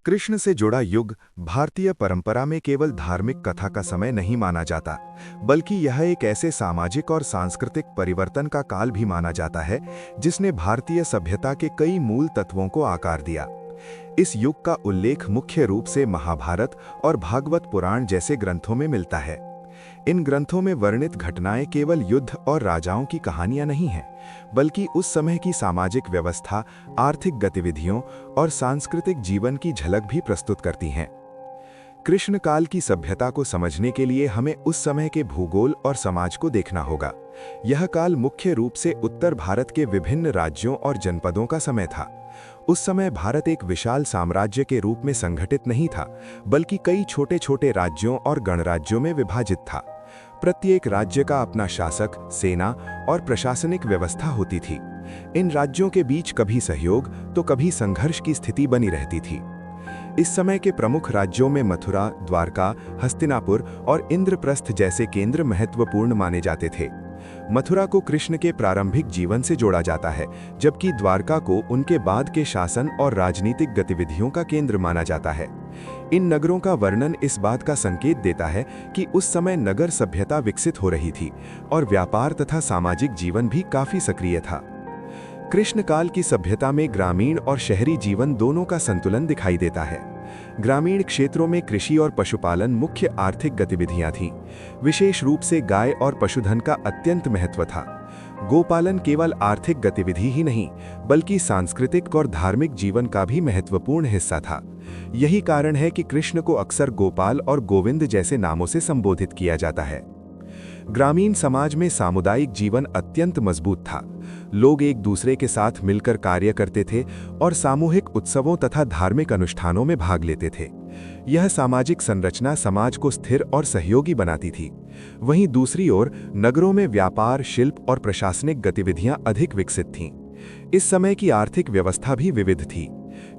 कृष्ण से जुड़ा युग भारतीय परंपरा में केवल धार्मिक कथा का समय नहीं माना जाता, बल्कि यह एक ऐसे सामाजिक और सांस्कृतिक परिवर्तन का काल भी माना जाता है जिसने भारतीय सभ्यता के कई मूल तत्वों को आकार दिया। इस युग का उल्लेख मुख्य रूप से महाभारत और भागवत पुराण जैसे ग्रंथों में मिलता है। इन ग्रंथों में वर्णित घटनाएं केवल युद्ध और राजाओं की कहानियां नहीं हैं, बल्कि उस समय की सामाजिक व्यवस्था, आर्थिक गतिविधियों और सांस्कृतिक जीवन की झलक भी प्रस्तुत करती हैं। कृष्ण काल की सभ्यता को समझने के लिए हमें उस समय के भूगोल और समाज को देखना होगा। यह काल मुख्य रूप से उत्तर भारत के विभिन्न राज्यों और जनपदों का समय था। उस समय भारत एक विशाल साम्राज्य के रूप में संगठित नहीं था, बल्कि कई छोटे छोटे राज्यों और गणराज्यों में विभाजित था। प्रत्येक राज्य का अपना शासक, सेना और प्रशासनिक व्यवस्था होती थी। इन राज्यों के बीच कभी सहयोग तो कभी संघर्ष की स्थिति बनी रहती थी। इस समय के प्रमुख राज्यों में मथुरा, द्वारका, हस्तिनापुर और इंद्रप्रस्थ जैसे केंद्र महत्वपूर्ण माने जाते थे। मथुरा को कृष्ण के प्रारंभिक जीवन से जोड़ा जाता है, जबकि द्वारका को उनके बाद के शासन और राजनीतिक गतिविधियों का केंद्र माना जाता है। इन नगरों का वर्णन इस बात का संकेत देता है कि उस समय नगर सभ्यता विकसित हो रही थी और व्यापार तथा सामाजिक जीवन भी काफी सक्रिय था। कृष्ण काल की सभ्यता में ग्रामीण और शहरी जीवन दोनों का संतुलन दिखाई देता है। ग्रामीण क्षेत्रों में कृषि और पशुपालन मुख्य आर्थिक गतिविधियां थीं। विशेष रूप से गाय और पशुधन का अत्यंत महत्व था। गोपालन केवल आर्थिक गतिविधि ही नहीं, बल्कि सांस्कृतिक और धार्मिक जीवन का भी महत्वपूर्ण हिस्सा था। यही कारण है कि कृष्ण को अक्सर गोपाल और गोविंद जैसे नामों से संबोधित किया जाता है। ग्रामीण समाज में सामुदायिक जीवन अत्यंत मजबूत था। लोग एक दूसरे के साथ मिलकर कार्य करते थे और सामूहिक उत्सवों तथा धार्मिक अनुष्ठानों में भाग लेते थे। यह सामाजिक संरचना समाज को स्थिर और सहयोगी बनाती थी। वहीं दूसरी ओर नगरों में व्यापार, शिल्प और प्रशासनिक गतिविधियां अधिक विकसित थीं। इस समय की आर्थिक व्यवस्था भी विविध थी।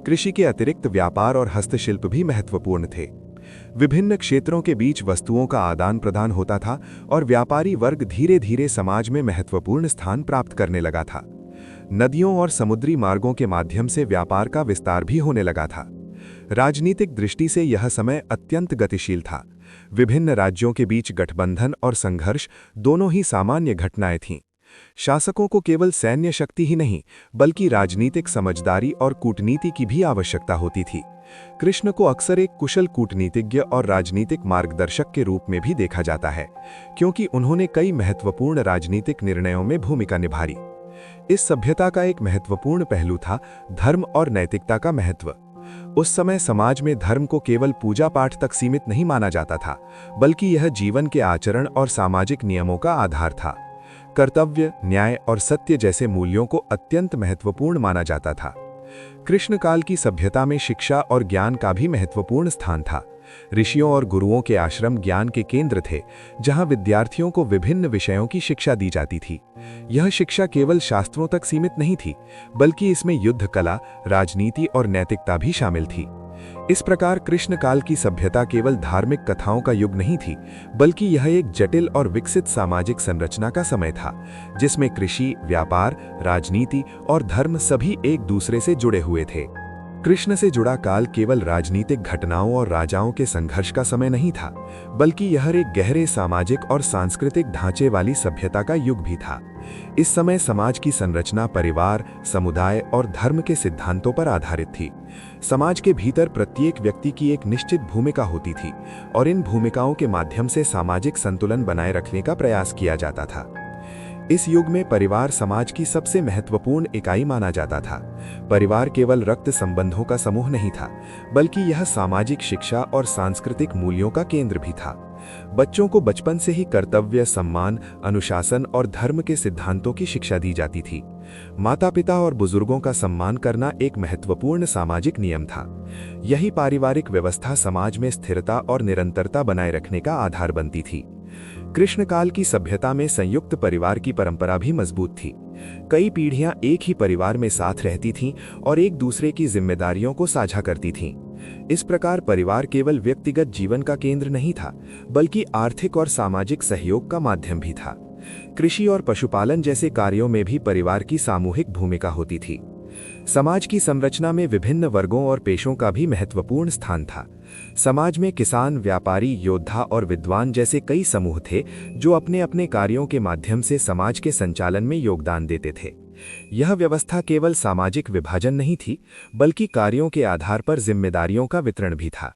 कृषि के अतिरिक्त व्यापार और हस्तशिल्प भी महत्वपूर्ण थे। विभिन्न क्षेत्रों के बीच वस्तुओं का आदान प्रदान होता था और व्यापारी वर्ग धीरे धीरे समाज में महत्वपूर्ण स्थान प्राप्त करने लगा था। नदियों और समुद्री मार्गों के माध्यम से व्यापार का विस्तार भी होने लगा था। राजनीतिक दृष्टि से यह समय अत्यंत गतिशील था। विभिन्न राज्यों के बीच गठबंधन और संघर्ष दोनों ही सामान्य घटनाएं थीं। शासकों को केवल सैन्य शक्ति ही नहीं, बल्कि राजनीतिक समझदारी और कूटनीति की भी आवश्यकता होती थी। कृष्ण को अक्सर एक कुशल कूटनीतिज्ञ और राजनीतिक मार्गदर्शक के रूप में भी देखा जाता है, क्योंकि उन्होंने कई महत्वपूर्ण राजनीतिक निर्णयों में भूमिका निभाई। इस सभ्यता का एक महत्वपूर्ण पहलू था धर्म और नैतिकता का महत्व। उस समय समाज में धर्म को केवल पूजा पाठ तक सीमित नहीं माना जाता था, बल्कि यह जीवन के आचरण और सामाजिक नियमों का आधार था। कर्तव्य, न्याय और सत्य जैसे मूल्यों को अत्यंत महत्वपूर्ण माना जाता था। कृष्ण काल की सभ्यता में शिक्षा और ज्ञान का भी महत्वपूर्ण स्थान था। ऋषियों और गुरुओं के आश्रम ज्ञान के केंद्र थे, जहां विद्यार्थियों को विभिन्न विषयों की शिक्षा दी जाती थी। यह शिक्षा केवल शास्त्रों तक सीमित नहीं थी, बल्कि इसमें युद्ध कला, राजनीति और नैतिकता भी शामिल थी। इस प्रकार कृष्ण काल की सभ्यता केवल धार्मिक कथाओं का युग नहीं थी, बल्कि यह एक जटिल और विकसित सामाजिक संरचना का समय था, जिसमें कृषि, व्यापार, राजनीति और धर्म सभी एक दूसरे से जुड़े हुए थे। कृष्ण से जुड़ा काल केवल राजनीतिक घटनाओं और राजाओं के संघर्ष का समय नहीं था, बल्कि यह एक गहरे सामाजिक और सांस्कृतिक ढांचे वाली सभ्यता का युग भी था। इस समय समाज की संरचना परिवार, समुदाय और धर्म के सिद्धांतों पर आधारित थी। समाज के भीतर प्रत्येक व्यक्ति की एक निश्चित भूमिका होती थी और इन भूमिकाओं के माध्यम से सामाजिक संतुलन बनाए रखने का प्रयास किया जाता था। इस युग में परिवार समाज की सबसे महत्वपूर्ण इकाई माना जाता था। परिवार केवल रक्त संबंधों का समूह नहीं था, बल्कि यह सामाजिक शिक्षा और सांस्कृतिक मूल्यों का केंद्र भी था। बच्चों को बचपन से ही कर्तव्य, सम्मान, अनुशासन और धर्म के सिद्धांतों की शिक्षा दी जाती थी। माता-पिता और बुजुर्गों का सम्मान करना एक महत्वपूर्ण सामाजिक नियम था। यही पारिवारिक व्यवस्था समाज में स्थिरता और निरंतरता बनाए रखने का आधार बनती थी। कृष्ण काल की सभ्यता में संयुक्त परिवार की परंपरा भी मजबूत थी। कई पीढ़ियां एक ही परिवार में साथ रहती थीं और एक दूसरे की जिम्मेदारियों को साझा करती थीं। इस प्रकार परिवार केवल व्यक्तिगत जीवन का केंद्र नहीं था, बल्कि आर्थिक और सामाजिक सहयोग का माध्यम भी था। कृषि और पशुपालन जैसे कार्यों में भी परिवार की सामूहिक भूमिका होती थी। समाज की संरचना में विभिन्न वर्गों और पेशों का भी महत्वपूर्ण स्थान था। समाज में किसान, व्यापारी, योद्धा और विद्वान जैसे कई समूह थे जो अपने अपने कार्यों के माध्यम से समाज के संचालन में योगदान देते थे। यह व्यवस्था केवल सामाजिक विभाजन नहीं थी, बल्कि कार्यों के आधार पर जिम्मेदारियों का वितरण भी था।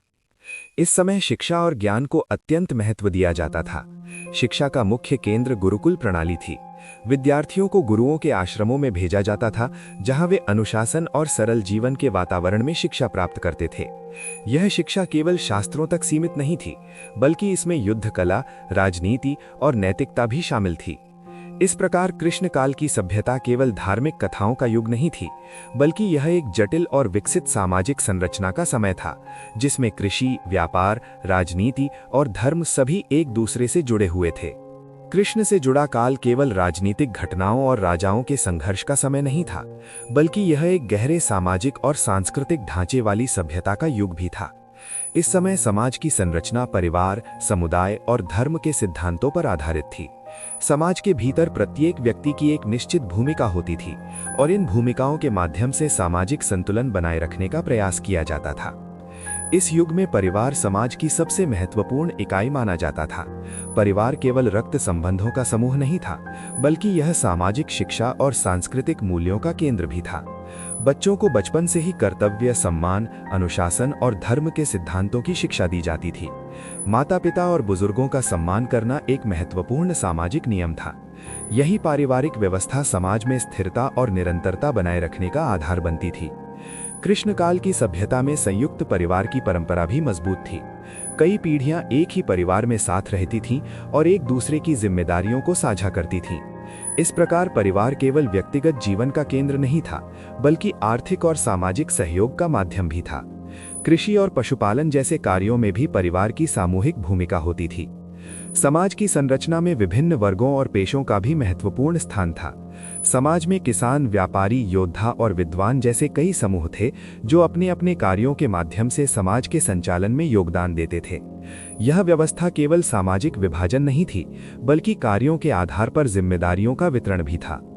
इस समय शिक्षा और ज्ञान को अत्यंत महत्व दिया जाता था। शिक्षा का मुख्य केंद्र गुरुकुल प्रणाली थी। विद्यार्थियों को गुरुओं के आश्रमों में भेजा जाता था, जहां वे अनुशासन और सरल जीवन के वातावरण में शिक्षा प्राप्त करते थे। यह शिक्षा केवल शास्त्रों तक सीमित नहीं थी, बल्कि इसमें युद्ध कला, राजनीति और नैतिकता भी शामिल थी। इस प्रकार कृष्ण काल की सभ्यता केवल धार्मिक कथाओं का युग नहीं थी, बल्कि यह एक जटिल और विकसित सामाजिक संरचना का समय था, जिसमें कृषि, व्यापार, राजनीति और धर्म सभी एक दूसरे से जुड़े हुए थे। कृष्ण से जुड़ा काल केवल राजनीतिक घटनाओं और राजाओं के संघर्ष का समय नहीं था, बल्कि यह एक गहरे सामाजिक और सांस्कृतिक ढांचे वाली सभ्यता का युग भी था। इस समय समाज की संरचना परिवार, समुदाय और धर्म के सिद्धांतों पर आधारित थी। समाज के भीतर प्रत्येक व्यक्ति की एक निश्चित भूमिका होती थी और इन भूमिकाओं के माध्यम से सामाजिक संतुलन बनाए रखने का प्रयास किया जाता था। इस युग में परिवार समाज की सबसे महत्वपूर्ण इकाई माना जाता था। परिवार केवल रक्त संबंधों का समूह नहीं था, बल्कि यह सामाजिक शिक्षा और सांस्कृतिक मूल्यों का केंद्र भी था। बच्चों को बचपन से ही कर्तव्य, सम्मान, अनुशासन और धर्म के सिद्धांतों की शिक्षा दी जाती थी। माता-पिता और बुजुर्गों का सम्मान करना एक महत्वपूर्ण सामाजिक नियम था। यही पारिवारिक व्यवस्था समाज में स्थिरता और निरंतरता बनाए रखने का आधार बनती थी। कृष्ण काल की सभ्यता में संयुक्त परिवार की परंपरा भी मजबूत थी। कई पीढ़ियां एक ही परिवार में साथ रहती थीं और एक दूसरे की जिम्मेदारियों को साझा करती थीं। इस प्रकार परिवार केवल व्यक्तिगत जीवन का केंद्र नहीं था, बल्कि आर्थिक और सामाजिक सहयोग का माध्यम भी था। कृषि और पशुपालन जैसे कार्यों में भी परिवार की सामूहिक भूमिका होती थी। समाज की संरचना में विभिन्न वर्गों और पेशों का भी महत्वपूर्ण स्थान था। समाज में किसान, व्यापारी, योद्धा और विद्वान जैसे कई समूह थे जो अपने अपने कार्यों के माध्यम से समाज के संचालन में योगदान देते थे। यह व्यवस्था केवल सामाजिक विभाजन नहीं थी, बल्कि कार्यों के आधार पर जिम्मेदारियों का वितरण भी था।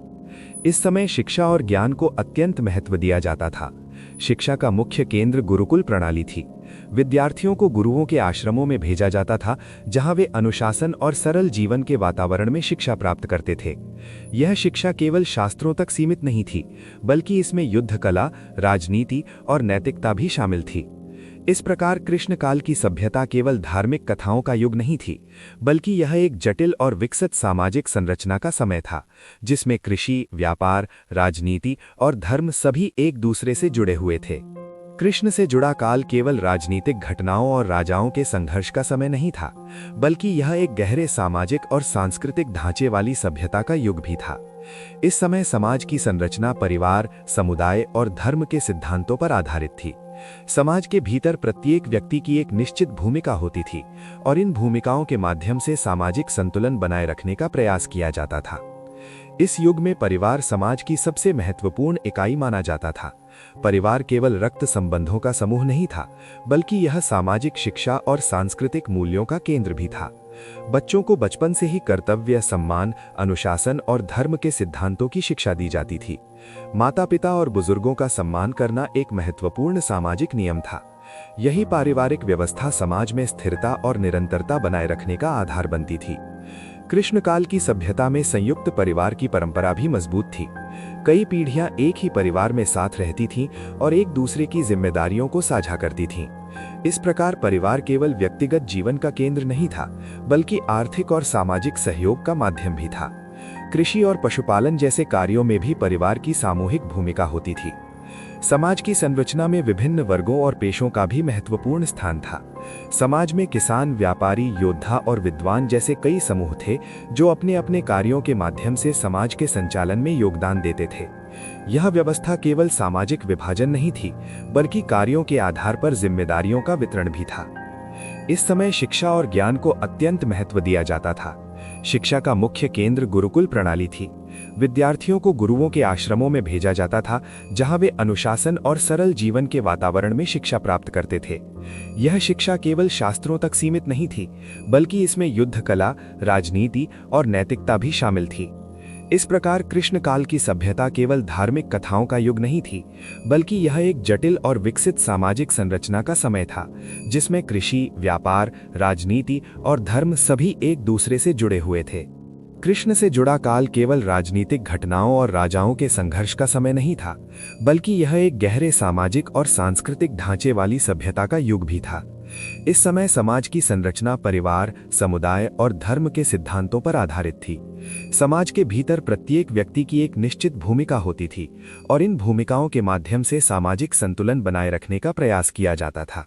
इस समय शिक्षा और ज्ञान को अत्यंत महत्व दिया जाता था। शिक्षा का मुख्य केंद्र गुरुकुल प्रणाली थी। विद्यार्थियों को गुरुओं के आश्रमों में भेजा जाता था, जहां वे अनुशासन और सरल जीवन के वातावरण में शिक्षा प्राप्त करते थे। यह शिक्षा केवल शास्त्रों तक सीमित नहीं थी, बल्कि इसमें युद्ध कला, राजनीति और नैतिकता भी शामिल थी। इस प्रकार कृष्ण काल की सभ्यता केवल धार्मिक कथाओं का युग नहीं थी, बल्कि यह एक जटिल और विकसित सामाजिक संरचना का समय था, जिसमें कृषि, व्यापार, राजनीति और धर्म सभी एक दूसरे से जुड़े हुए थे। कृष्ण से जुड़ा काल केवल राजनीतिक घटनाओं और राजाओं के संघर्ष का समय नहीं था, बल्कि यह एक गहरे सामाजिक और सांस्कृतिक ढांचे वाली सभ्यता का युग भी था। इस समय समाज की संरचना परिवार, समुदाय और धर्म के सिद्धांतों पर आधारित थी। समाज के भीतर प्रत्येक व्यक्ति की एक निश्चित भूमिका होती थी और इन भूमिकाओं के माध्यम से सामाजिक संतुलन बनाए रखने का प्रयास किया जाता था। इस युग में परिवार समाज की सबसे महत्वपूर्ण इकाई माना जाता था। परिवार केवल रक्त संबंधों का समूह नहीं था, बल्कि यह सामाजिक शिक्षा और सांस्कृतिक मूल्यों का केंद्र भी था। बच्चों को बचपन से ही कर्तव्य, सम्मान, अनुशासन और धर्म के सिद्धांतों की शिक्षा दी जाती थी। माता-पिता और बुजुर्गों का सम्मान करना एक महत्वपूर्ण सामाजिक नियम था। यही पारिवारिक व्यवस्था समाज में स्थिरता और निरंतरता बनाए रखने का आधार बनती थी। कृष्ण काल की सभ्यता में संयुक्त परिवार की परंपरा भी मजबूत थी। कई पीढ़ियां एक ही परिवार में साथ रहती थीं और एक दूसरे की जिम्मेदारियों को साझा करती थीं। इस प्रकार परिवार केवल व्यक्तिगत जीवन का केंद्र नहीं था, बल्कि आर्थिक और सामाजिक सहयोग का माध्यम भी था। कृषि और पशुपालन जैसे कार्यों में भी परिवार की सामूहिक भूमिका होती थी। समाज की संरचना में विभिन्न वर्गों और पेशों का भी महत्वपूर्ण स्थान था। समाज में किसान, व्यापारी, योद्धा और विद्वान जैसे कई समूह थे जो अपने अपने कार्यों के माध्यम से समाज के संचालन में योगदान देते थे। यह व्यवस्था केवल सामाजिक विभाजन नहीं थी, बल्कि कार्यों के आधार पर जिम्मेदारियों का वितरण भी था। इस समय शिक्षा और ज्ञान को अत्यंत महत्व दिया जाता था। शिक्षा का मुख्य केंद्र गुरुकुल प्रणाली थी। विद्यार्थियों को गुरुओं के आश्रमों में भेजा जाता था, जहां वे अनुशासन और सरल जीवन के वातावरण में शिक्षा प्राप्त करते थे। यह शिक्षा केवल शास्त्रों तक सीमित नहीं थी, बल्कि इसमें युद्ध कला, राजनीति और नैतिकता भी शामिल थी। इस प्रकार कृष्ण काल की सभ्यता केवल धार्मिक कथाओं का युग नहीं थी, बल्कि यह एक जटिल और विकसित सामाजिक संरचना का समय था, जिसमें कृषि, व्यापार, राजनीति और धर्म सभी एक दूसरे से जुड़े हुए थे। कृष्ण से जुड़ा काल केवल राजनीतिक घटनाओं और राजाओं के संघर्ष का समय नहीं था, बल्कि यह एक गहरे सामाजिक और सांस्कृतिक ढांचे वाली सभ्यता का युग भी था। इस समय समाज की संरचना परिवार, समुदाय और धर्म के सिद्धांतों पर आधारित थी। समाज के भीतर प्रत्येक व्यक्ति की एक निश्चित भूमिका होती थी और इन भूमिकाओं के माध्यम से सामाजिक संतुलन बनाए रखने का प्रयास किया जाता था।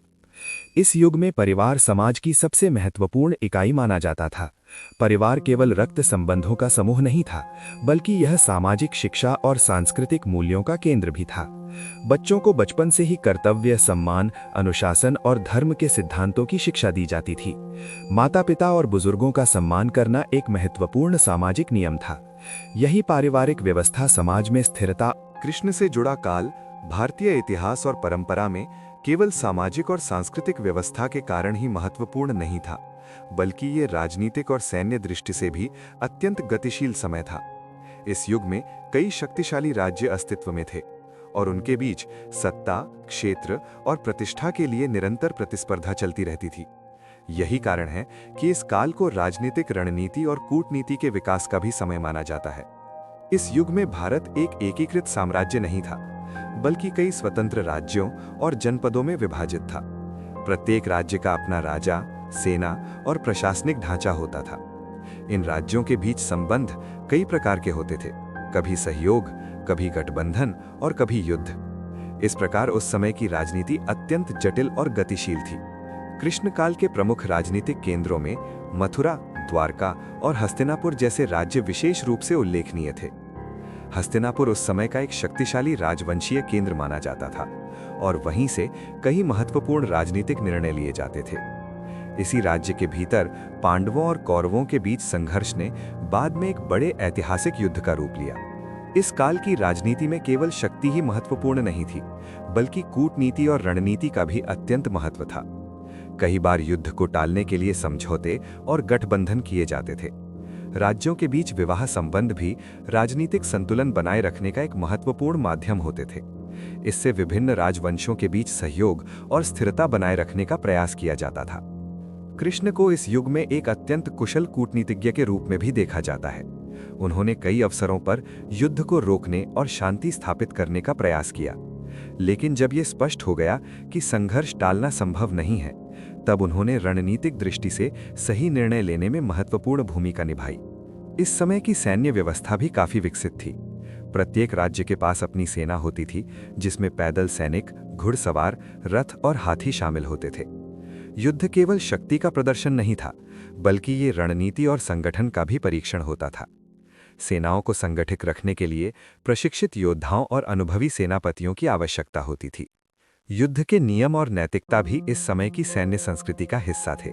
इस युग में परिवार समाज की सबसे महत्वपूर्ण इकाई माना जाता था। परिवार केवल रक्त संबंधों का समूह नहीं था, बल्कि यह सामाजिक शिक्षा और सांस्कृतिक मूल्यों का केंद्र भी था। बच्चों को बचपन से ही कर्तव्य, सम्मान, अनुशासन और धर्म के सिद्धांतों की शिक्षा दी जाती थी। माता-पिता और बुजुर्गों का सम्मान करना एक महत्वपूर्ण सामाजिक नियम था। यही पारिवारिक व्यवस्था समाज में स्थिरता। कृष्ण से जुड़ा काल भारतीय इतिहास और परंपरा में केवल सामाजिक और सांस्कृतिक व्यवस्था के कारण ही महत्वपूर्ण नहीं था, बल्कि ये राजनीतिक और सैन्य दृष्टि से भी अत्यंत गतिशील समय था। इस युग में कई शक्तिशाली राज्य अस्तित्व में थे और उनके बीच सत्ता, क्षेत्र और प्रतिष्ठा के लिए निरंतर प्रतिस्पर्धा चलती रहती थी। यही कारण है कि इस काल को राजनीतिक रणनीति और कूटनीति के विकास का भी समय माना जाता है। इस युग में भारत एक एकीकृत साम्राज्य नहीं था, बल्कि कई स्वतंत्र राज्यों और जनपदों में विभाजित था। प्रत्येक राज्य का अपना राजा, सेना और प्रशासनिक ढांचा होता था। इन राज्यों के बीच संबंध कई प्रकार के होते थे, कभी सहयोग, कभी गठबंधन और कभी युद्ध। इस प्रकार उस समय की राजनीति अत्यंत जटिल और गतिशील थी। कृष्ण काल के प्रमुख राजनीतिक केंद्रों में मथुरा, द्वारका और हस्तिनापुर जैसे राज्य विशेष रूप से उल्लेखनीय थे। हस्तिनापुर उस समय का एक शक्तिशाली राजवंशीय केंद्र माना जाता था और वहीं से कई महत्वपूर्ण राजनीतिक निर्णय लिए जाते थे। इसी राज्य के भीतर पांडवों और कौरवों के बीच संघर्ष ने बाद में एक बड़े ऐतिहासिक युद्ध का रूप लिया। इस काल की राजनीति में केवल शक्ति ही महत्वपूर्ण नहीं थी, बल्कि कूटनीति और रणनीति का भी अत्यंत महत्व था। कई बार युद्ध को टालने के लिए समझौते और गठबंधन किए जाते थे। राज्यों के बीच विवाह संबंध भी राजनीतिक संतुलन बनाए रखने का एक महत्वपूर्ण माध्यम होते थे। इससे विभिन्न राजवंशों के बीच सहयोग और स्थिरता बनाए रखने का प्रयास किया जाता था। कृष्ण को इस युग में एक अत्यंत कुशल कूटनीतिज्ञ के रूप में भी देखा जाता है। उन्होंने कई अवसरों पर युद्ध को रोकने और शांति स्थापित करने का प्रयास किया, लेकिन जब ये स्पष्ट हो गया कि संघर्ष टालना संभव नहीं है, तब उन्होंने रणनीतिक दृष्टि से सही निर्णय लेने में महत्वपूर्ण भूमिका निभाई। इस समय की सैन्य व्यवस्था भी काफी विकसित थी। प्रत्येक राज्य के पास अपनी सेना होती थी, जिसमें पैदल सैनिक, घुड़सवार, रथ और हाथी शामिल होते थे। युद्ध केवल शक्ति का प्रदर्शन नहीं था, बल्कि ये रणनीति और संगठन का भी परीक्षण होता था। सेनाओं को संगठित रखने के लिए प्रशिक्षित योद्धाओं और अनुभवी सेनापतियों की आवश्यकता होती थी। युद्ध के नियम और नैतिकता भी इस समय की सैन्य संस्कृति का हिस्सा थे।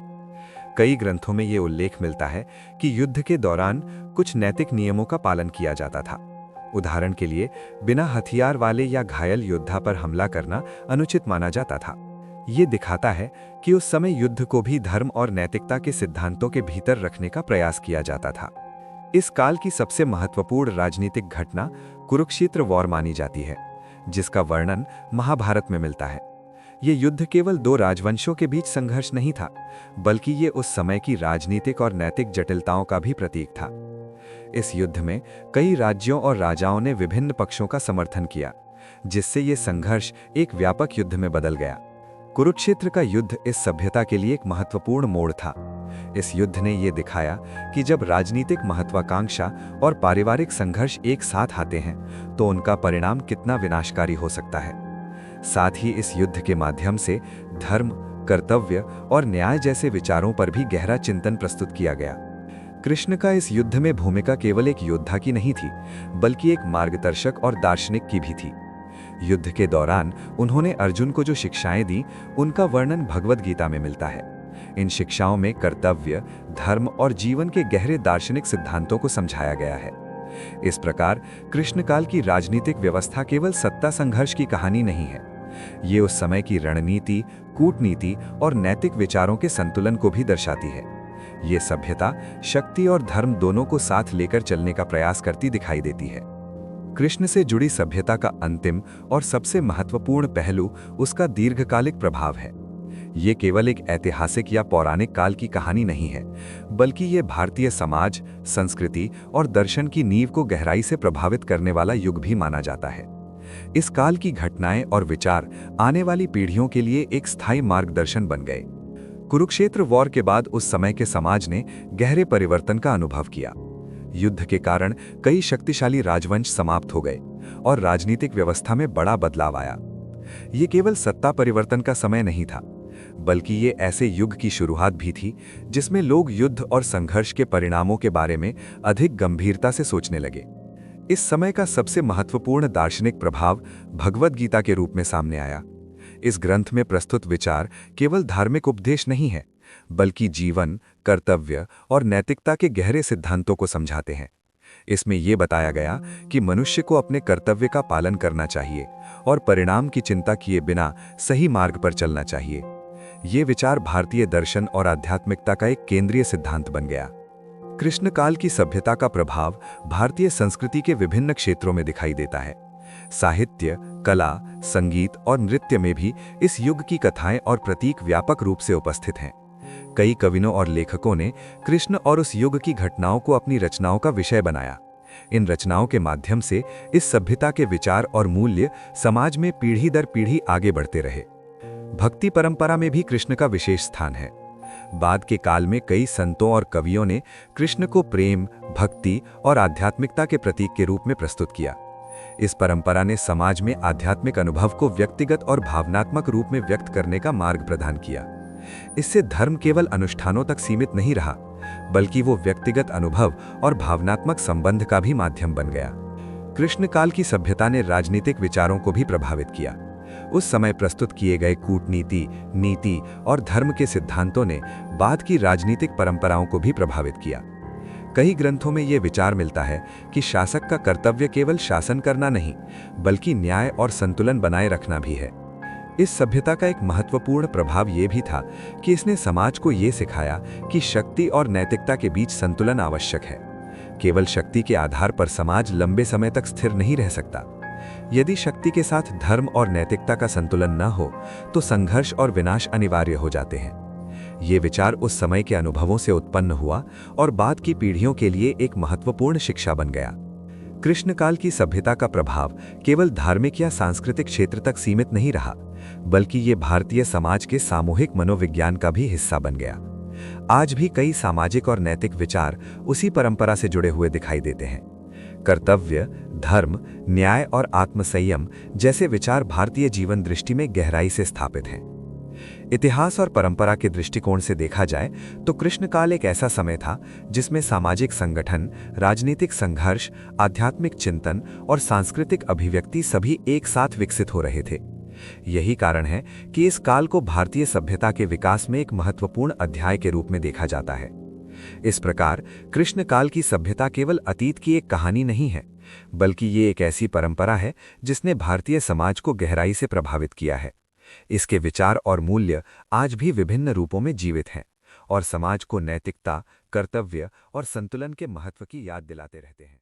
कई ग्रंथों में ये उल्लेख मिलता है कि युद्ध के दौरान कुछ नैतिक नियमों का पालन किया जाता था। उदाहरण के लिए, बिना हथियार वाले या घायल योद्धा पर हमला करना अनुचित माना जाता था। ये दिखाता है कि उस समय युद्ध को भी धर्म और नैतिकता के सिद्धांतों के भीतर रखने का प्रयास किया जाता था। इस काल की सबसे महत्वपूर्ण राजनीतिक घटना कुरुक्षेत्र वॉर मानी जाती है, जिसका वर्णन महाभारत में मिलता है। ये युद्ध केवल दो राजवंशों के बीच संघर्ष नहीं था, बल्कि ये उस समय की राजनीतिक और नैतिक जटिलताओं का भी प्रतीक था। इस युद्ध में कई राज्यों और राजाओं ने विभिन्न पक्षों का समर्थन किया, जिससे ये संघर्ष एक व्यापक युद्ध में बदल गया। कुरुक्षेत्र का युद्ध इस सभ्यता के लिए एक महत्वपूर्ण मोड़ था। इस युद्ध ने यह दिखाया कि जब राजनीतिक महत्वाकांक्षा और पारिवारिक संघर्ष एक साथ आते हैं, तो उनका परिणाम कितना विनाशकारी हो सकता है। साथ ही इस युद्ध के माध्यम से धर्म, कर्तव्य और न्याय जैसे विचारों पर भी गहरा चिंतन प्रस्तुत किया गया। कृष्ण का इस युद्ध में भूमिका केवल एक योद्धा की नहीं थी, बल्कि एक मार्गदर्शक और दार्शनिक की भी थी। युद्ध के दौरान उन्होंने अर्जुन को जो शिक्षाएं दी, उनका वर्णन भगवद गीता में मिलता है। इन शिक्षाओं में कर्तव्य, धर्म और जीवन के गहरे दार्शनिक सिद्धांतों को समझाया गया है। इस प्रकार कृष्णकाल की राजनीतिक व्यवस्था केवल सत्ता संघर्ष की कहानी नहीं है। ये उस समय की रणनीति, कूटनीति और नैतिक विचारों के संतुलन को भी दर्शाती है। ये सभ्यता शक्ति और धर्म दोनों को साथ लेकर चलने का प्रयास करती दिखाई देती है। कृष्ण से जुड़ी सभ्यता का अंतिम और सबसे महत्वपूर्ण पहलू उसका दीर्घकालिक प्रभाव है। ये केवल एक ऐतिहासिक या पौराणिक काल की कहानी नहीं है, बल्कि ये भारतीय समाज, संस्कृति और दर्शन की नींव को गहराई से प्रभावित करने वाला युग भी माना जाता है। इस काल की घटनाएं और विचार आने वाली पीढ़ियों के लिए एक स्थायी मार्गदर्शन बन गए। कुरुक्षेत्र वॉर के बाद उस समय के समाज ने गहरे परिवर्तन का अनुभव किया। युद्ध के कारण कई शक्तिशाली राजवंश समाप्त हो गए और राजनीतिक व्यवस्था में बड़ा बदलाव आया। ये केवल सत्ता परिवर्तन का समय नहीं था, बल्कि ये ऐसे युग की शुरुआत भी थी जिसमें लोग युद्ध और संघर्ष के परिणामों के बारे में अधिक गंभीरता से सोचने लगे। इस समय का सबसे महत्वपूर्ण दार्शनिक प्रभाव भगवद गीता के रूप में सामने आया। इस ग्रंथ में प्रस्तुत विचार केवल धार्मिक उपदेश नहीं है, बल्कि जीवन, कर्तव्य और नैतिकता के गहरे सिद्धांतों को समझाते हैं। इसमें यह बताया गया कि मनुष्य को अपने कर्तव्य का पालन करना चाहिए और परिणाम की चिंता किए बिना सही मार्ग पर चलना चाहिए। ये विचार भारतीय दर्शन और आध्यात्मिकता का एक केंद्रीय सिद्धांत बन गया। कृष्ण काल की सभ्यता का प्रभाव भारतीय संस्कृति के विभिन्न क्षेत्रों में दिखाई देता है। साहित्य, कला, संगीत और नृत्य में भी इस युग की कथाएं और प्रतीक व्यापक रूप से उपस्थित हैं। कई कवियों और लेखकों ने कृष्ण और उस युग की घटनाओं को अपनी रचनाओं का विषय बनाया। इन रचनाओं के माध्यम से इस सभ्यता के विचार और मूल्य समाज में पीढ़ी दर पीढ़ी आगे बढ़ते रहे। भक्ति परंपरा में भी कृष्ण का विशेष स्थान है। बाद के काल में कई संतों और कवियों ने कृष्ण को प्रेम, भक्ति और आध्यात्मिकता के प्रतीक के रूप में प्रस्तुत किया। इस परंपरा ने समाज में आध्यात्मिक अनुभव को व्यक्तिगत और भावनात्मक रूप में व्यक्त करने का मार्ग प्रदान किया। इससे धर्म केवल अनुष्ठानों तक सीमित नहीं रहा, बल्कि वो व्यक्तिगत अनुभव और भावनात्मक संबंध का भी माध्यम बन गया। कृष्ण काल की सभ्यता ने राजनीतिक विचारों को भी प्रभावित किया। उस समय प्रस्तुत किए गए कूटनीति, नीति और धर्म के सिद्धांतों ने बाद की राजनीतिक परंपराओं को भी प्रभावित किया। कई ग्रंथों में यह विचार मिलता है कि शासक का कर्तव्य केवल शासन करना नहीं, बल्कि न्याय और संतुलन बनाए रखना भी है। इस सभ्यता का एक महत्वपूर्ण प्रभाव यह भी था कि इसने समाज को यह सिखाया कि शक्ति और नैतिकता के बीच संतुलन आवश्यक है। केवल शक्ति के आधार पर समाज लंबे समय तक स्थिर नहीं रह सकता। यदि शक्ति के साथ धर्म और नैतिकता का संतुलन न हो, तो संघर्ष और विनाश अनिवार्य हो जाते हैं। ये विचार उस समय के अनुभवों से उत्पन्न हुआ और बाद की पीढ़ियों के लिए एक महत्वपूर्ण शिक्षा बन गया। कृष्ण काल की सभ्यता का प्रभाव केवल धार्मिक या सांस्कृतिक क्षेत्र तक सीमित नहीं रहा, बल्कि ये भारतीय समाज के सामूहिक मनोविज्ञान का भी हिस्सा बन गया। आज भी कई सामाजिक और नैतिक विचार उसी परंपरा से जुड़े हुए दिखाई देते हैं। कर्तव्य, धर्म, न्याय और आत्मसंयम जैसे विचार भारतीय जीवन दृष्टि में गहराई से स्थापित हैं। इतिहास और परंपरा के दृष्टिकोण से देखा जाए तो कृष्णकाल एक ऐसा समय था जिसमें सामाजिक संगठन, राजनीतिक संघर्ष, आध्यात्मिक चिंतन और सांस्कृतिक अभिव्यक्ति सभी एक साथ विकसित हो रहे थे। यही कारण है कि इस काल को भारतीय सभ्यता के विकास में एक महत्वपूर्ण अध्याय के रूप में देखा जाता है। इस प्रकार कृष्ण काल की सभ्यता केवल अतीत की एक कहानी नहीं है, बल्कि ये एक ऐसी परंपरा है जिसने भारतीय समाज को गहराई से प्रभावित किया है। इसके विचार और मूल्य आज भी विभिन्न रूपों में जीवित हैं और समाज को नैतिकता, कर्तव्य और संतुलन के महत्व की याद दिलाते रहते हैं।